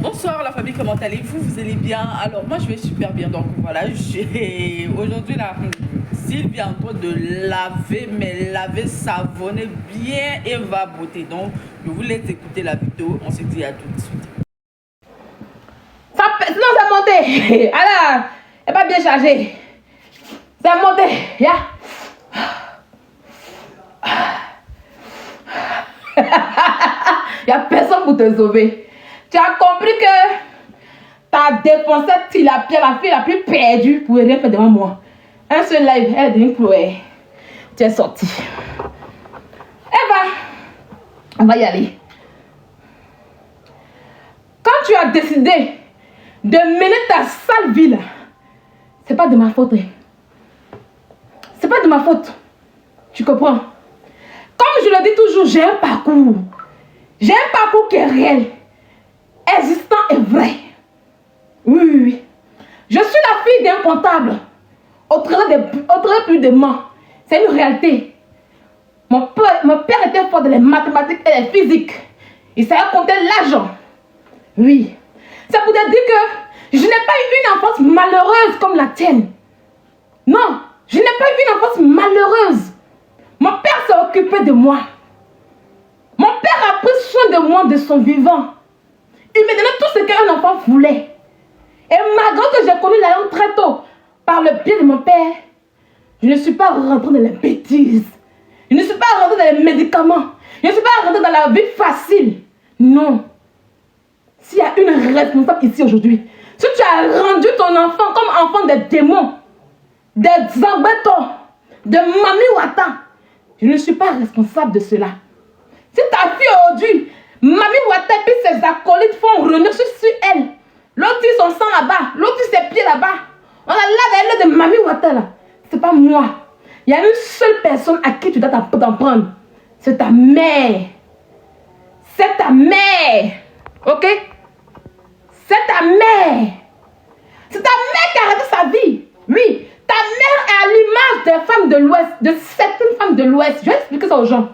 Bonsoir la famille, comment allez-vous? Vous allez bien? Alors moi je vais super bien, donc voilà, aujourd'hui là, Sylvie est en train de laver, mais laver, savonner bien Eva Beauté. Donc je vous laisse écouter la vidéo, on se dit à tout de suite. Sinon c'est monté. Alors, elle n'est pas bien chargée. C'est monté. Yeah. Il n'y a personne pour te sauver. Tu as compris que tu as défoncé la fille la plus perdue pour rien faire devant moi. Un seul live, elle est devenue Chloé. Tu es sortie. Eva, on va y aller. Quand tu as décidé de mener ta sale vie là, c'est pas de ma faute. C'est pas de ma faute. Tu comprends? Comme je le dis toujours, j'ai un parcours. J'ai un parcours qui est réel, existant et vrai. Oui. Je suis la fille d'un comptable. Au travers plus de moi. C'est une réalité. Mon père était fort dans les mathématiques et les physiques. Il savait compter l'argent. Oui. C'est pour te dire que je n'ai pas eu une enfance malheureuse comme la tienne. Non, je n'ai pas eu une enfance malheureuse. Mon père s'est occupé de moi. Mon père a pris soin de moi de son vivant. Il me donnait tout ce qu'un enfant voulait. Et malgré que j'ai connu la langue très tôt, par le biais de mon père, je ne suis pas rentrée dans les bêtises. Je ne suis pas rentrée dans les médicaments. Je ne suis pas rentrée dans la vie facile. Non. S'il y a une responsable ici aujourd'hui, si tu as rendu ton enfant comme enfant des démons, des embêtants, de Mami Wata, je ne suis pas responsable de cela. Si ta fille aujourd'hui, Mami Wata et puis ses acolytes font revenir sur elle, l'autre tire son sang là-bas, l'autre tire ses pieds là-bas, on a là de Mami Wata là, c'est pas moi. Il y a une seule personne à qui tu dois t'en prendre. C'est ta mère. C'est ta mère. Ok? C'est ta mère. C'est ta mère qui a arrêté sa vie. Oui. Ta mère est à l'image des femmes de l'Ouest, de certaines femmes de l'Ouest. Je vais expliquer ça aux gens.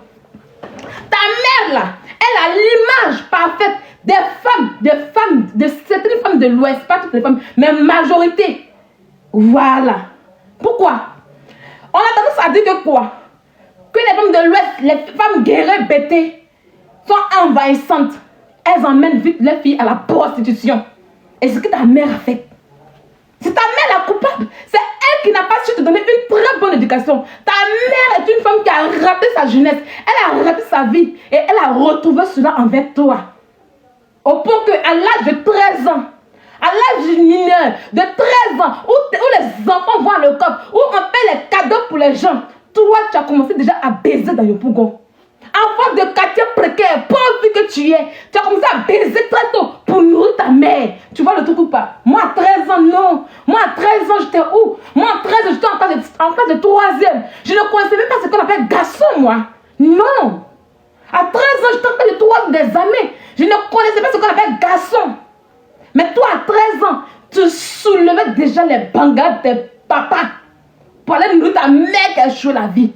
Ta mère là, elle a l'image parfaite de certaines femmes de l'Ouest. Pas toutes les femmes, mais majorité. Voilà. Pourquoi? On a tendance à dire que quoi? Que les femmes de l'Ouest, les femmes guerrières bêtées, sont envahissantes. Elles emmènent vite les filles à la prostitution. Et c'est ce que ta mère a fait. C'est ta mère la coupable. C'est elle qui n'a pas su te donner une très bonne éducation. Ta mère est une femme qui a raté sa jeunesse. Elle a raté sa vie. Et elle a retrouvé cela envers toi. Au point qu'à l'âge de 13 ans, à l'âge mineur de 13 ans, où les enfants vont à l'école, où on paie les cadeaux pour les gens, toi, tu as commencé déjà à baiser dans le bougon. Enfant de quartier précaire, pauvre que tu es, tu as commencé à baiser très tôt pour nourrir ta mère. Tu vois le truc ou pas? Moi, à 13 ans, non. Moi, à 13 ans, j'étais où? Moi, à 13 ans, j'étais en classe de troisième. Je ne connaissais même pas ce qu'on appelle garçon, moi. Non. À 13 ans, j'étais en classe de troisième des années. Je ne connaissais pas ce qu'on appelle garçon. Mais toi, à 13 ans, tu soulevais déjà les bangades de papa pour aller nourrir ta mère qui a joué la vie.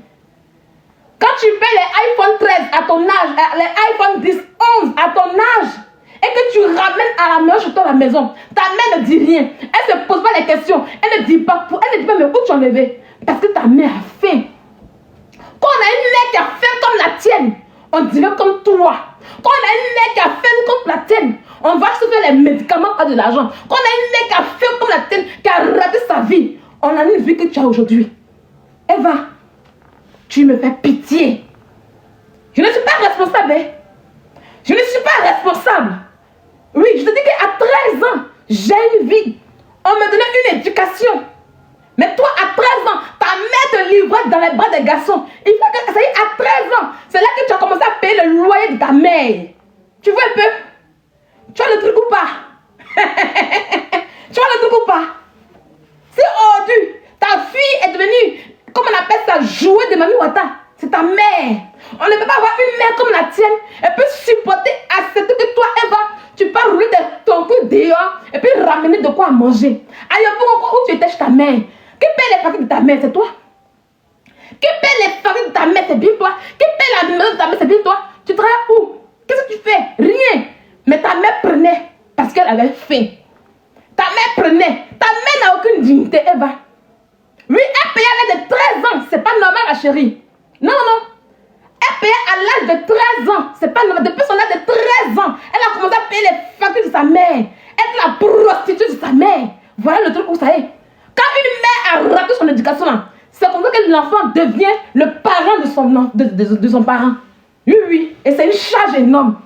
Quand tu fais les iPhone 13 à ton âge, les iPhone 10, 11 à ton âge, et que tu ramènes à la maison chez toi à la maison, ta mère ne dit rien. Elle ne se pose pas les questions. Elle ne dit pas mais où tu en levé? Parce que ta mère a faim. Quand on a une mère qui a faim comme la tienne, on dirait comme toi. Quand on a une mère qui a faim comme la tienne, on va se faire les médicaments pas de l'argent. Quand on a une mère qui a faim comme la tienne, qui a raté sa vie, on a une vie que tu as aujourd'hui. Eva, tu me fais pitié. Je ne suis pas responsable. Hein? Je ne suis pas responsable. Oui, je te dis qu'à 13 ans, j'ai une vie. On me donnait une éducation. Mais toi, à 13 ans, ta mère te livrait dans les bras des garçons. Il faut que ça y est, à 13 ans, c'est là que tu as commencé à payer le loyer de ta mère. Tu vois un peu? Tu as le truc ou pas? Tu as le truc ou pas? C'est aujourd'hui, ta fille est devenue, comme on appelle ça, jouet de Mami Wata. C'est ta mère. On ne peut pas avoir une mère comme la tienne. Elle peut supporter, accepter que toi, Eva, tu peux rouler ton cul dehors et puis ramener de quoi manger. Ailleurs, où tu étais chez ta mère? Qui paie les factures de ta mère? C'est toi. Qui paie les factures de ta mère? C'est bien toi. Qui paie la maison de ta mère, c'est bien toi. Tu travailles où? Qu'est-ce que tu fais? Rien. Mais ta mère prenait parce qu'elle avait faim. Ta mère prenait. Ta mère n'a aucune dignité, Eva. Oui, elle payait à l'âge de 13 ans. C'est pas normal, ma chérie. Non, non. Elle payait à l'âge de 13 ans. C'est pas normal. Depuis son âge de 13 ans, elle a commencé à payer les factures de sa mère. Elle est la prostituée de sa mère. Voilà le truc où ça est. Quand une mère a raté son éducation, c'est comme ça que l'enfant devient le parent de son parent. Oui, oui. Et c'est une charge énorme.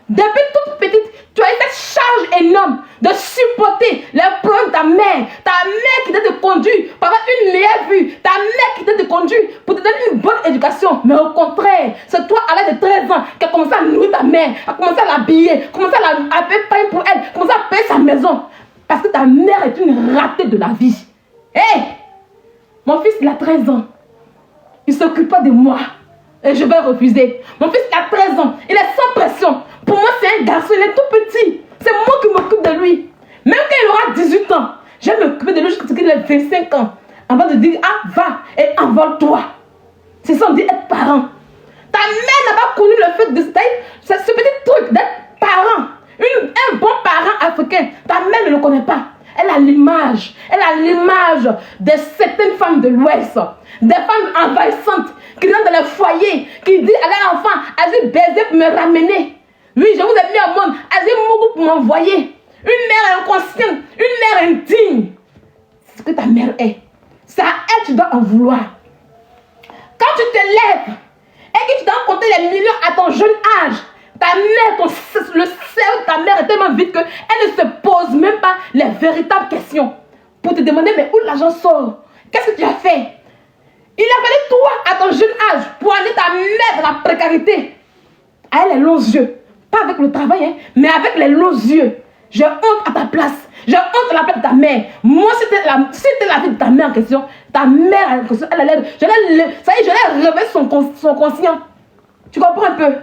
Depuis toute petite, tu as eu cette charge énorme de supporter les problèmes de ta mère. Ta mère qui te conduit pour avoir une meilleure vue. Ta mère qui te conduit pour te donner une bonne éducation. Mais au contraire, c'est toi à l'âge de 13 ans qui a commencé à nourrir ta mère, a commencé à l'habiller, commencé à payer pain pour elle, commencé à payer sa maison. Parce que ta mère est une ratée de la vie. Hé! Mon fils, il a 13 ans. Il ne s'occupe pas de moi. Et je vais refuser. Mon fils, il a 13 ans. Il est sans pression. Pour moi, c'est un garçon. Il est tout petit. C'est moi qui m'occupe de lui. Même quand il aura 18 ans, je vais m'occuper de lui jusqu'à ce qu'il ait 25 ans. Avant de dire, ah, va et envole-toi. C'est ça, on dit être parent. Ta mère n'a pas connu le fait de ce petit truc d'être parent. Un bon parent africain. Ta mère ne le connaît pas. Elle a l'image. Elle a l'image de certaines femmes de l'Ouest. Des femmes envahissantes qui rentrent dans les foyers, qui disent à leur enfant, allez baiser pour me ramener. Oui, je vous ai mis au monde, allez mourir pour m'envoyer. Une mère inconsciente, une mère indigne. C'est ce que ta mère est. C'est à elle que tu dois en vouloir. Quand tu te lèves et que tu dois compter les millions à ton jeune âge, ta mère, le cerveau de ta mère est tellement vite qu'elle ne se pose même pas les véritables questions pour te demander mais où l'argent sort? Qu'est-ce que tu as fait? Il a fallu toi à ton jeune âge pour amener ta mère dans la précarité. Elle a les longs yeux. Pas avec le travail, hein, mais avec les longs yeux. J'ai honte à ta place. J'ai honte à la place de ta mère. Moi, c'était la vie de ta mère en question. Ta mère en question, elle allait. Ça y est, je l'ai réveillé son conscient. Tu comprends un peu?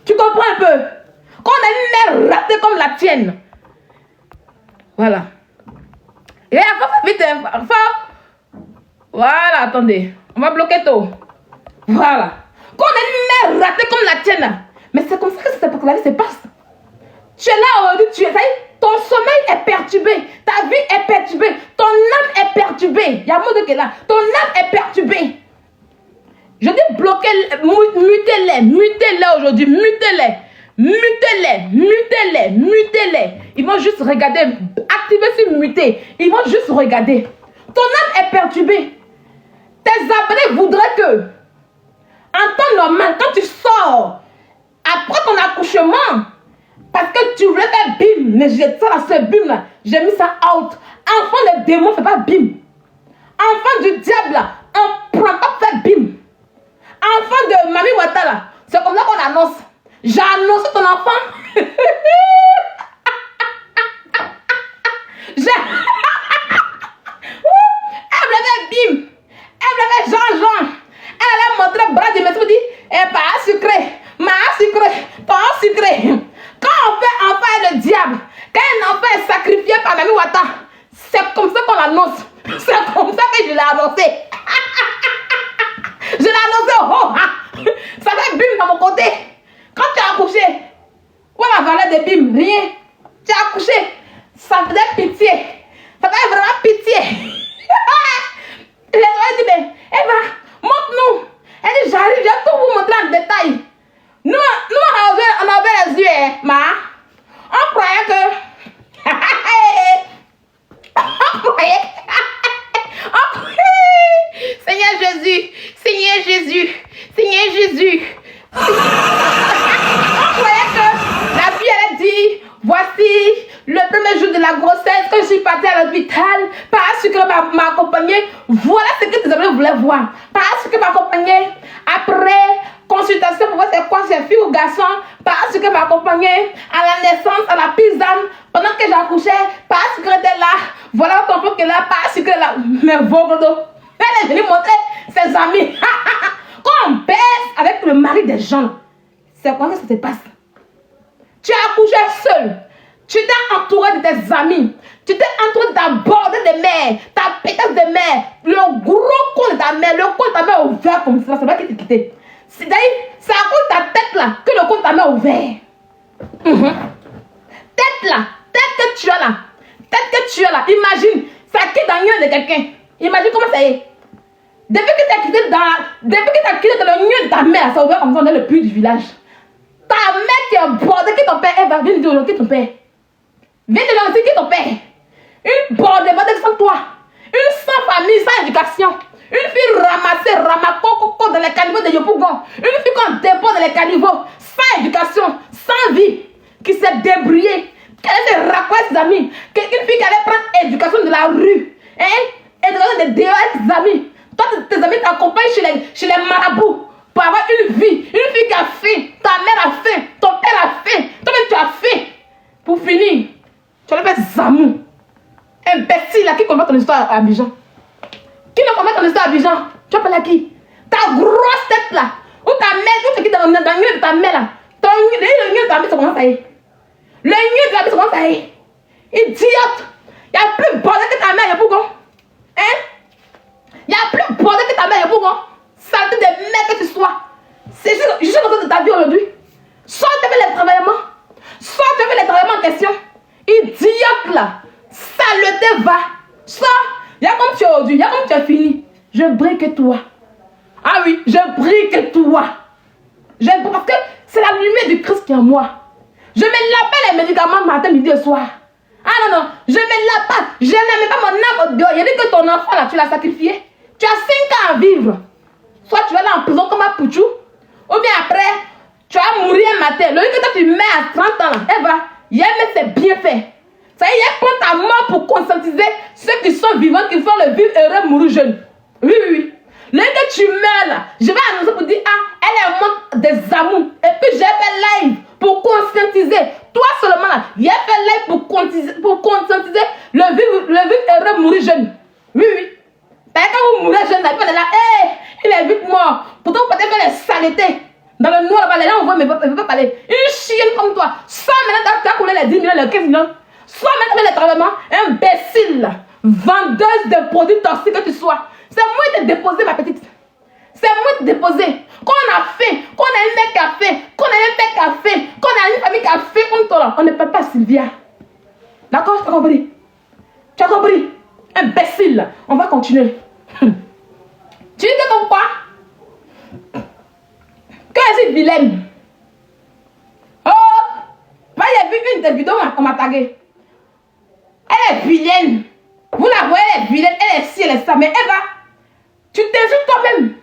Tu comprends un peu? Quand on a une mère ratée comme la tienne. Voilà. Et après, vite, voilà, attendez. On va bloquer tout. Voilà. Quand on a une mère ratée comme la tienne. Mais c'est comme ça que cette époque-là se passe. Tu es là aujourd'hui, tu es là. Ton sommeil est perturbé. Ta vie est perturbée. Ton âme est perturbée. Il y a un mot qui est là. Ton âme est perturbée. Je dis bloquer, mutez-les aujourd'hui, mutez-les. Ils vont juste regarder, activer sur muter. Ils vont juste regarder. Ton âme est perturbée. Tes abonnés voudraient que, en temps normal, quand tu sors, après ton accouchement, parce que tu voulais faire bim, mais j'ai ça là, ce bim là, j'ai mis ça out. Enfant des démons, c'est pas bim. Enfant du diable là, on ne prend pas faire bim. Enfant de Mami Wata là, c'est comme ça qu'on annonce. J'ai annoncé ton enfant. Elle voulait bim. Elle voulait Jean. Elle allait montrer bras de monsieur, dit, eh, pas sucré, pas sucré. Quand on fait enfant le diable, quand un enfant est sacrifié par Mami Wata, c'est comme ça qu'on l'annonce. C'est comme ça que je l'ai annoncé. Je l'ai annoncé, oh, ça fait bim dans mon côté. Quand tu as accouché, où est la valeur de bim? Rien. Tu as accouché, ça faisait pitié. Ça faisait vraiment pitié. Les gens disent, mais Eva, montre-nous. Elle dit, j'arrive, je vais tout vous montrer en détail. Nous on avait les yeux, hein, ma. On croyait que... on croyait... Seigneur Jésus. On croyait que la fille allait dire, voici le premier jour de la grossesse, que je suis partie à l'hôpital, parce que m'a accompagnée. Voilà ce que tes amis voulaient voir. Parce que m'a accompagnée après consultation pour voir c'est quoi, c'est fille ou garçon. Parce que m'a accompagnée à la naissance, à la pisane, pendant que j'accouchais, parce que j'étais là. Voilà ton peuple qui est là, parce que là. Mais Vogodo, elle est venue montrer ses amis. Quand on baisse avec le mari des gens, c'est quoi que ça se passe? Tu as accouché seul. Tu t'es entouré de tes amis. Tu t'es entouré de ta bordée de mère, ta pétasse de mère, le gros con de ta mère, le con de ta mère ouvert comme ça, c'est pas qui t'a quitté. C'est à cause de ta tête là que le compte t'a mis ouvert. Tête là, tête que tu as là. Tête que tu as là. Imagine, ça quitte dans le de quelqu'un. Imagine comment ça est. Depuis que tu as quitté dans le nid de ta mère, ça a ouvert comme ça dans le puits du village. Ta mère qui est bordée, qui est ton père, elle va venir de qui est ton père. Viens de lancer qui est ton père. Une bordée sans toi. Une sans famille, sans éducation. Une fille ramassée, ramacoco dans les caniveaux de Yopougon. Une fille qu'on dépose dans les caniveaux, sans éducation, sans vie, qui s'est débrouillée, qui allait se raconter ses amis. Une fille qui allait prendre éducation de la rue. Éducation des tes amis. Toi, tes amis t'accompagnent chez les marabouts pour avoir une vie. Une fille qui a faim, ta mère a faim, ton père a faim, toi-même tu as faim. Pour finir, tu as fait Zamou. Imbécile là qui combat ton histoire à Abidjan. Qui ne combat ton histoire à Abidjan? Tu as parlé à qui? Ta grosse tête là. Ou ta mère, ou tu es dans le nid de ta mère là. Le nid de ta mère, ça commence à y. Le nid de ta mère, ça commence à y. Idiote. Il n'y a plus bordel que ta mère, il y a pour hein? Il n'y a plus bordel que ta mère, il y a pour saleté de merde que tu sois. C'est juste le temps de ta vie aujourd'hui. Soit tu fais les travaillements, soit tu fais les travaillements en question. Idiote là. Saleté va. Soit, il y a comme tu es aujourd'hui, il y a comme tu as fini. Je brille que toi. Ah oui, je brille que toi. Parce que c'est la lumière du Christ qui est en moi. Je me lave pas les médicaments matin, midi et soir. Ah non, non, je me lave pas. Je n'aime pas mon âme au dehors. Il dit que ton enfant là, tu l'as sacrifié. Tu as 5 ans à vivre. Soit tu vas aller en prison comme un pouchou, ou bien après, tu vas mourir un matin. Le jour que toi tu mets à 30 ans là, eh ben, il mais c'est bien fait. Ça y est, prends ta mort pour conscientiser ceux qui sont vivants, qui font le vivre heureux, mourir jeune. Oui, oui, oui. Le jour que tu meurs là, je vais annoncer pour dire, ah, elle est morte des amours. Et puis j'ai fait live pour conscientiser. Toi seulement là, il a fait live pour conscientiser le vivre heureux, mourir jeune. Oui, oui. Parce que quand vous mourrez jeune, là, il est vite mort. Pourtant, vous pouvez faire les saletés. Dans le noir, là-bas, les gens, on voit, mais ils ne peuvent pas parler. Une chienne comme toi, sans maintenant, tu as coulé les 10 millions, les 15 millions. Sans maintenant, les travaillements, imbécile, vendeuse de produits toxiques que tu sois. C'est moi qui t'ai déposé, ma petite. C'est moi qui t'ai déposé. Quand on a faim, quand on a un mec qui a faim, quand on a un père qui a faim, quand on a une famille qui a faim comme toi, là, on ne parle pas Sylvia. D'accord, tu as compris? Tu as compris? Imbécile, on va continuer. Tu dis comme quoi? Quand je suis vilaine. Oh! Bah, il y a vu une des vidéos, on m'a tagué. Elle est vilaine. Vous la voyez, elle est vilaine, elle est ci, elle est ça. Mais Eva, tu t'insultes toi-même.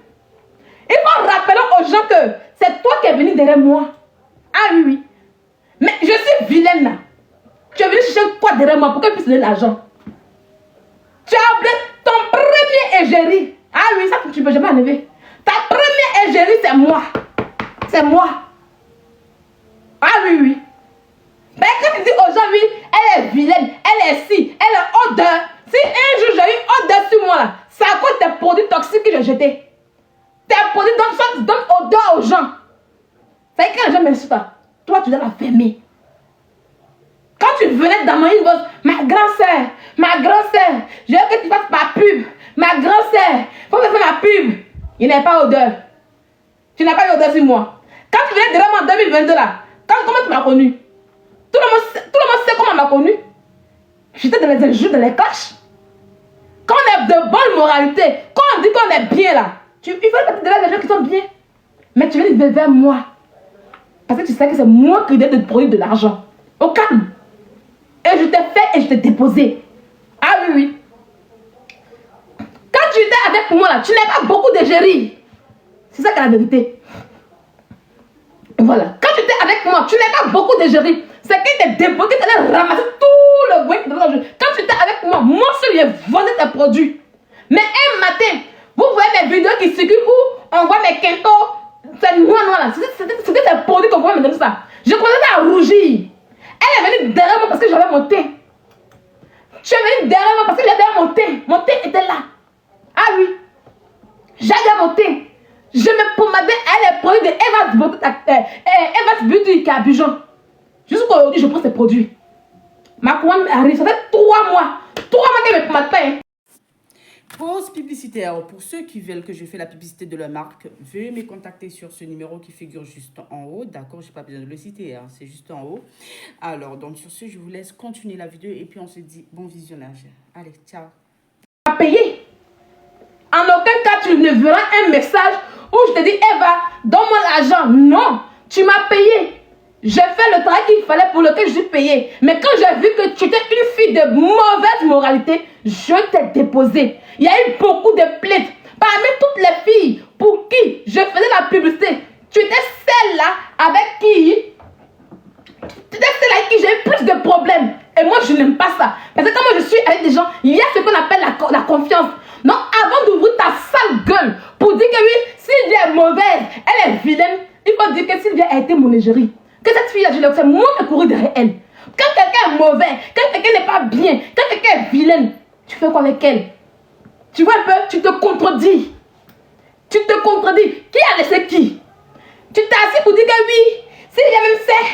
Il faut rappeler aux gens que c'est toi qui es venu derrière moi. Ah oui, oui. Mais je suis vilaine là. Tu es venu chercher quoi derrière moi pour que je puisse donner l'argent? Tu as oublié ton premier égérie. Ah oui, ça tu ne peux jamais enlever. Ta première égérie, c'est moi. C'est moi. Ah oui, oui. Mais quand tu dis aux gens, oui, elle est vilaine, elle est ci, elle est odeur. Si un jour j'ai eu odeur sur moi là, c'est à cause des produits toxiques que j'ai jetés. Tes produits donnent odeur aux gens. C'est quand les gens m'insultent, toi tu dois la fermer. Quand tu venais dans mon inbox, ma grand-sœur, je veux que tu fasses ma pub. Ma grand-sœur, faut que tu fasses ma pub. Il n'est pas odeur. Tu n'as pas eu odeur sur moi. Quand tu venais derrière moi en 2022 là, comment tu m'as connu? Tout le monde sait comment on m'a connu. J'étais dans les injures, dans les caches. Quand on est de bonne moralité, quand on dit qu'on est bien là, il faut être derrière les gens qui sont bien. Mais tu viens vers moi. Parce que tu sais que c'est moi qui dois te produire de l'argent. Au calme. Et je t'ai fait et je t'ai déposé. Ah oui, oui. Quand tu étais avec moi là, tu n'as pas beaucoup d'égérie. C'est ça qui est la vérité. Voilà. Quand tu étais avec moi, tu n'as pas beaucoup d'égérie. C'est qu'il t'est déposé, tu allais ramasser tout le bruit. Quand tu étais avec moi, moi seul, j'ai vendu tes produits. Mais un matin, vous voyez mes vidéos qui circulent où on voit mes quintos. C'est noir là. C'était des produits qu'on voit me donner ça. Je commençais à rougir. Elle est venue derrière moi parce que j'avais mon teint. Tu es venue derrière moi parce que j'avais mon teint. Mon teint était là. Ah oui. J'avais mon teint. Je me pomadais à les produits de Eva's Beauty qui est à Abidjan. Jusqu'à aujourd'hui, je prends ces produits. Ma commande arrive. Ça fait 3 mois. 3 mois qu'elle ne me pomade pas. Hein. Pause publicitaire. Pour ceux qui veulent que je fasse la publicité de leur marque, veuillez me contacter sur ce numéro qui figure juste en haut. D'accord, je n'ai pas besoin de le citer, hein, c'est juste en haut. Alors, donc sur ce, je vous laisse continuer la vidéo et puis on se dit bon visionnage. Allez, ciao. Payer. En aucun cas, tu ne verras un message où je te dis, Eva, donne-moi l'argent. Non, tu m'as payé. J'ai fait le travail qu'il fallait pour lequel je suis payé. Mais quand j'ai vu que tu étais une fille de mauvaise moralité, je t'ai déposé. Il y a eu beaucoup de plaintes. Parmi toutes les filles pour qui je faisais la publicité, tu étais celle-là avec qui j'ai eu plus de problèmes. Et moi, je n'aime pas ça. Parce que quand moi, je suis avec des gens, il y a ce qu'on appelle la confiance. Donc, avant d'ouvrir ta sale gueule pour dire que oui, Sylvia est mauvaise, elle est vilaine, il faut dire que Sylvia a été mon égérie. Que cette fille-là, je l'ai fait, moi qui ai couru derrière elle. Quand quelqu'un est mauvais, quand quelqu'un n'est pas bien, quand quelqu'un est vilaine, tu fais quoi avec elle? Tu vois un peu, tu te contredis. Tu te contredis. Qui a laissé qui? Tu t'es assis pour dire que oui, Sylvia même sait.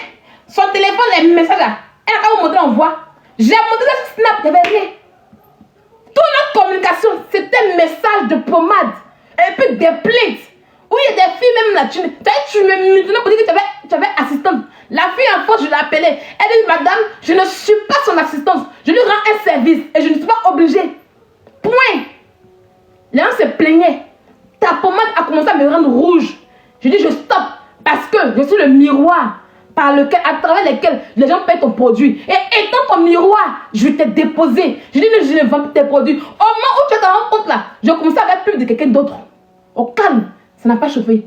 Son téléphone, les messages là, elle a qu'à vous montrer en voix. J'ai montré ça sur Snap, il n'y avait rien. Toute notre communication, c'était un message de pommade. Et puis des plaintes. Où il y a des filles même là, tu me maintenant pour dire que tu avais assistante. La fille en face, je l'ai appelée. Elle dit, madame, je ne suis pas son assistante. Je lui rends un service et je ne suis pas obligée. Point. Les gens se plaignaient. Ta pommade a commencé à me rendre rouge. Je dis, je stoppe. Parce que je suis le miroir par lequel, à travers lequel les gens payent ton produit. Et étant ton miroir, je t'ai déposé. Je dis, je ne vends plus tes produits. Au moment où tu te rends compte là, je commençais à faire plus de quelqu'un d'autre. Au calme, ça n'a pas chauffé.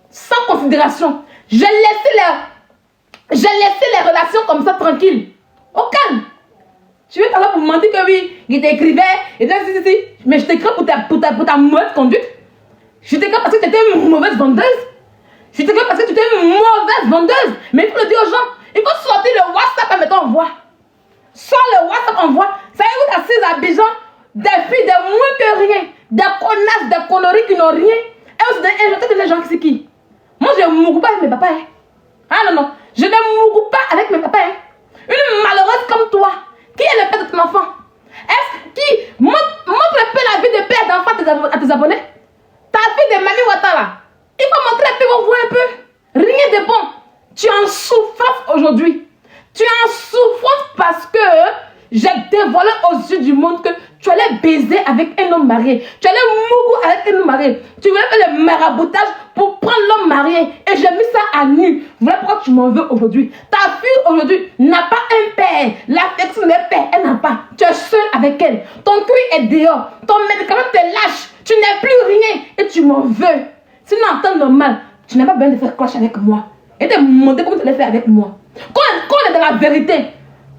Sans considération. J'ai laissé les relations comme ça tranquilles. Au calme. Tu veux t'aller pour me mentir que oui, il t'écrivait, et là, si. Mais je t'écris pour ta mauvaise conduite. Je t'écris parce que tu étais une mauvaise vendeuse. Je t'écris parce que tu étais une mauvaise vendeuse. Mais il faut le dire aux gens. Il faut sortir le WhatsApp et mettre en voix. Sors le WhatsApp en voix. Ça y est, vous assise à Bijan, des filles de moins que rien, des connasses, des conneries qui n'ont rien. Et vous injectez les gens qui c'est qui? Moi, je ne m'occupe pas avec mes papas. Hein. Ah non. Je ne m'occupe pas avec mes papas. Hein. Une malheureuse comme toi. Qui est le père de ton enfant? Est-ce qui montre un peu la vie de père d'enfant à tes abonnés? Ta fille de Mami Ouattara. Il faut montrer un peu, on voit un peu. Rien de bon. Tu es en souffrance aujourd'hui. Tu es en souffrance parce que j'ai dévoilé aux yeux du monde que tu allais baiser avec un homme marié. Tu allais mourir avec un homme marié. Tu voulais faire le maraboutage pour prendre l'homme marié. Et j'ai mis ça à nu. Voilà pourquoi tu m'en veux aujourd'hui. Ta fille aujourd'hui n'a pas un père. L'affection des pères, elle n'a pas. Tu es seul avec elle. Ton cul est dehors. Ton médicament te lâche. Tu n'es plus rien. Et tu m'en veux. Sinon, en temps normal, tu n'as pas besoin de faire cloche avec moi. Et de me montrer comment tu l'as fait avec moi. Quand on est dans la vérité,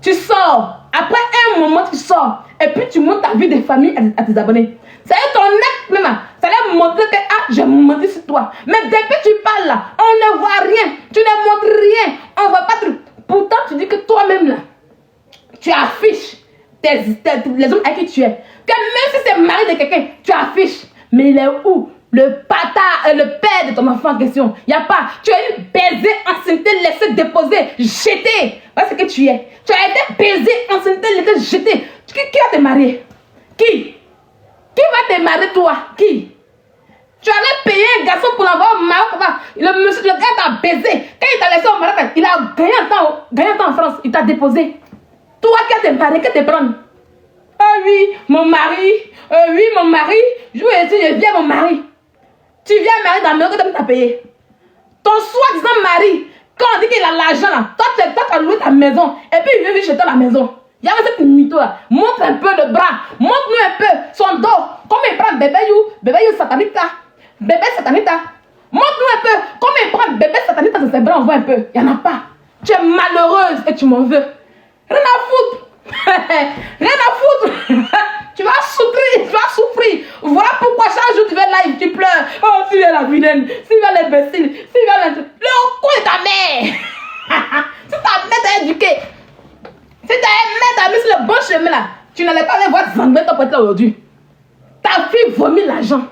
tu sors. Après un moment, tu sors. Et puis tu montres ta vie de famille à tes abonnés. Ça y est, ton acte même, ça va montrer que j'ai menti sur toi. Mais dès que tu parles là, on ne voit rien. Tu ne montres rien. On ne voit pas tout. Pourtant, tu dis que toi-même là, tu affiches les hommes avec qui tu es. Que même si c'est mari de quelqu'un, tu affiches. Mais il est où? Le père de ton enfant en question. Il n'y a pas. Tu as eu baisé, enceinte, laissé déposer, jeté. Voilà ce que tu es. Tu as été baisé, enceinte, laissé jeté. Qui va te marier? Qui va te marier toi? Qui? Tu allais payer un garçon pour l'avoir au Maroc. Le gars t'a baisé. Quand il t'a laissé au Maroc, il a gagné un temps en France. Il t'a déposé. Toi qui as te marié, que te prendre? Ah oui, mon mari. Oui, mon mari. Je viens mon mari. Tu viens marier dans le maison que tu as payé. Ton soi-disant mari, quand on dit qu'il a l'argent là, toi tu as loué ta maison et puis il vient chez toi la maison. Il y a cette mytho là. Montre un peu le bras. Montre-nous un peu son dos. Comment il prend bébé you satanita. Bébé satanita. Montre-nous un peu comment il prend bébé satanita dans ses bras, on voit un peu. Il n'y en a pas. Tu es malheureuse et tu m'en veux. Rien à foutre. Rien à foutre. Tu vas souffrir. Voilà pourquoi chaque jour tu vas live, tu pleures. Oh, Sylvia la vilaine, Sylvia l'imbécile, Sylvia le con de ta mère. Si ta mère t'a éduqué, si ta mère t'a mis sur le bon chemin là, tu n'allais pas aller voir Zangbe ton pote là aujourd'hui. Ta fille vomit l'argent.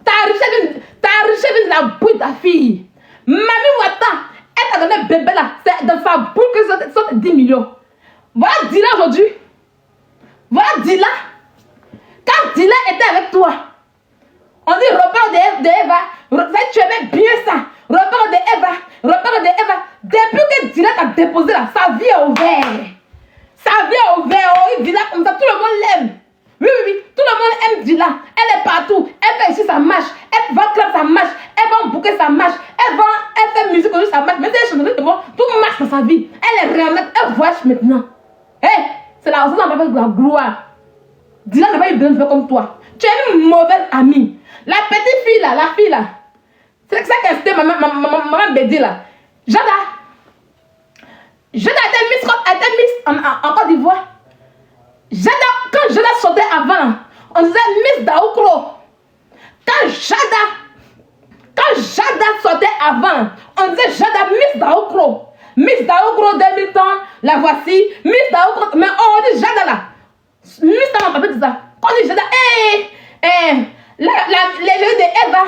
Ta richesse vient de la bouille de ta fille. Mami Wata, elle t'a donné bébé là, c'est dans sa bouille que ça te 10 millions. Voilà, dis-là aujourd'hui. Voilà, dis-là. Quand Dylan était avec toi, on dit repère de Eva. Tu aimais bien ça. Repère de Eva. Repère de Eva. Depuis que Dylan t'a déposé là, sa vie est ouverte. Sa vie est ouverte. Oh, Dylan comme ça, tout le monde l'aime. Oui, oui, oui. Tout le monde aime Dylan. Elle est partout. Elle fait ici sa marche. Elle va club sa marche. Elle va bouquer sa marche. Elle fait musique aujourd'hui sa marche. Mais elle chante de bon. Tout marche dans sa vie. Elle est réellement. Elle voyage maintenant. Hé, c'est la raison d'avoir de la gloire. Dylan n'a pas eu besoin de faire comme toi. Tu es une mauvaise amie. La petite fille là, la fille là. C'est ça qu'elle était maman Bédi là. Jada. Jada était Miss en Côte d'Ivoire. Jada, quand Jada sortait avant, on disait Miss Daoukro. Quand Jada sortait avant, on disait Jada Miss Daoukro. Miss Daoukro 2000 ans, la voici. Miss Daoukro, mais on dit Jada là. Miss Daoukro, on peut dire ça. Quand on dit Jada, les jeunes de Eva,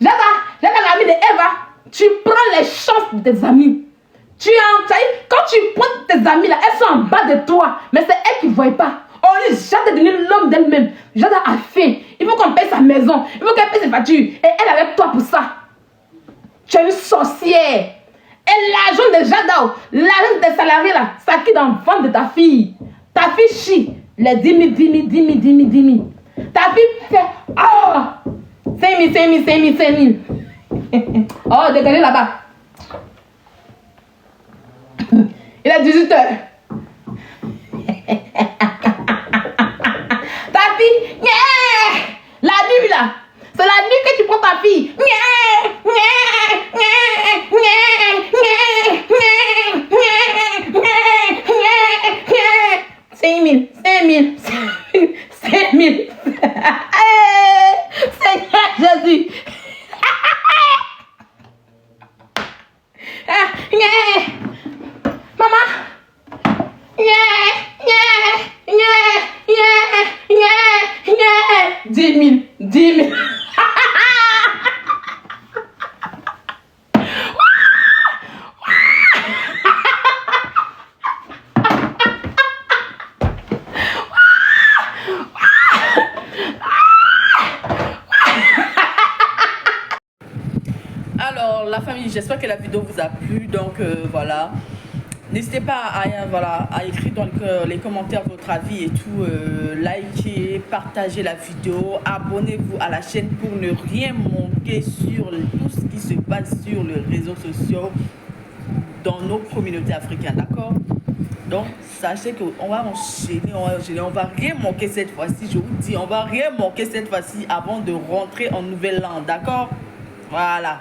Jada l'ami de Eva, tu prends les chances de tes amis. Quand tu prends tes amis là, elles sont en bas de toi, mais c'est elles qui ne voient pas. On dit Jada est devenue l'homme d'elle-même. Jada a faim. Il faut qu'on paye sa maison. Il faut qu'elle paye ses factures. Et elle est avec toi pour ça. Tu es une sorcière. Et l'argent de Jada, l'argent des salariés là, ça quitte dans le ventre de ta fille. Ta fille chie. Les 10 000. Ta fille fait oh 5 000. Oh, dégagez là-bas. Il est 18 h. Ta fille, la nuit là, c'est la nuit que tu prends ta fille. 5 000. Seigneur Jésus. Maman. 10 000. Alors, la famille, j'espère que la vidéo vous a plu. Donc, voilà. N'hésitez pas à écrire dans les commentaires votre avis et tout. Likez, partagez la vidéo. Abonnez-vous à la chaîne pour ne rien manquer sur tout ce qui se passe sur les réseaux sociaux dans nos communautés africaines. D'accord? Donc, sachez qu'on va enchaîner, on va rien manquer cette fois-ci. Je vous dis, on va rien manquer cette fois-ci avant de rentrer en Nouvelle-Land. D'accord? Voilà.